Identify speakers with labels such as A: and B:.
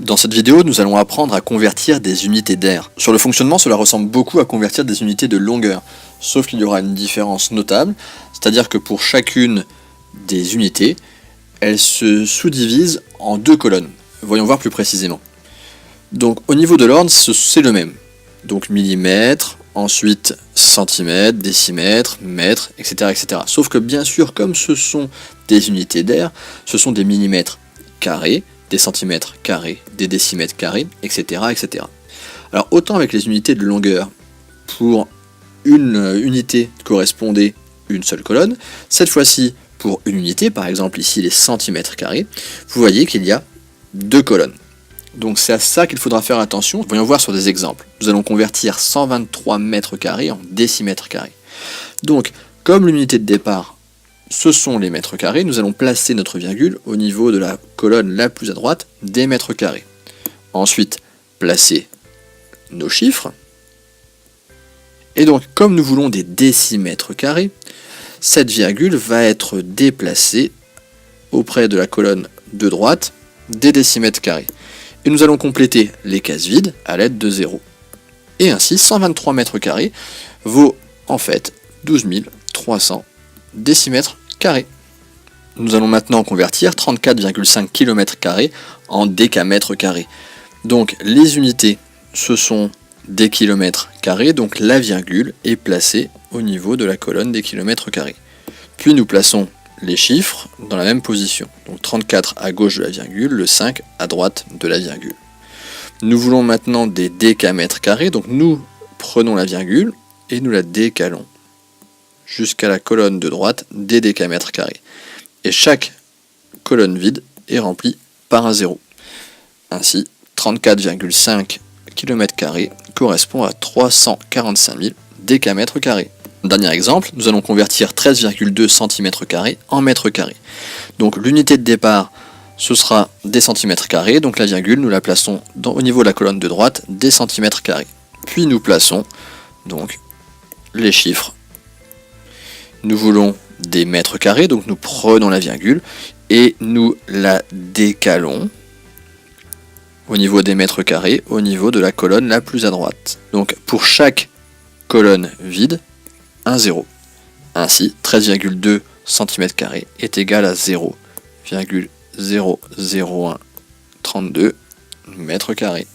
A: Dans cette vidéo, nous allons apprendre à convertir des unités d'air. Sur le fonctionnement, cela ressemble beaucoup à convertir des unités de longueur, sauf qu'il y aura une différence notable, c'est-à-dire que pour chacune des unités, elles se sous-divisent en deux colonnes. Voyons voir plus précisément. Donc au niveau de l'ordre, c'est le même. Donc millimètres, ensuite centimètres, décimètres, mètres, etc., etc. Sauf que bien sûr, comme ce sont des unités d'air, ce sont des millimètres carrés, des centimètres carrés, des décimètres carrés, etc., etc. Alors autant avec les unités de longueur, pour une unité correspondait une seule colonne, cette fois-ci pour une unité, par exemple ici les centimètres carrés, vous voyez qu'il y a deux colonnes. Donc c'est à ça qu'il faudra faire attention. Voyons voir sur des exemples. Nous allons convertir 123 mètres carrés en décimètres carrés. Donc, comme l'unité de départ, ce sont les mètres carrés, nous allons placer notre virgule au niveau de la colonne la plus à droite des mètres carrés. Ensuite, placer nos chiffres. Et donc, comme nous voulons des décimètres carrés, cette virgule va être déplacée auprès de la colonne de droite des décimètres carrés. Et nous allons compléter les cases vides à l'aide de 0. Et ainsi, 123 mètres carrés vaut en fait 12 300 décimètres carrés. Nous allons maintenant convertir 34,5 km carrés en décamètres carrés. Donc les unités, ce sont des kilomètres carrés, donc la virgule est placée au niveau de la colonne des kilomètres carrés. Puis nous plaçons les chiffres dans la même position. Donc 34 à gauche de la virgule, le 5 à droite de la virgule. Nous voulons maintenant des décamètres carrés, donc nous prenons la virgule et nous la décalons jusqu'à la colonne de droite des décamètres carrés. Et chaque colonne vide est remplie par un 0. Ainsi, 34,5 km² correspond à 345 000 décamètres carrés. Dernier exemple, nous allons convertir 13,2 cm² en mètres carrés. Donc l'unité de départ, ce sera des centimètres carrés, donc la virgule, nous la plaçons au niveau de la colonne de droite des centimètres carrés. Puis nous plaçons donc les chiffres. Nous voulons des mètres carrés, donc nous prenons la virgule et nous la décalons au niveau des mètres carrés, au niveau de la colonne la plus à droite. Donc pour chaque colonne vide, un 0. Ainsi, 13,2 cm² est égal à 0,00132 mètres carrés.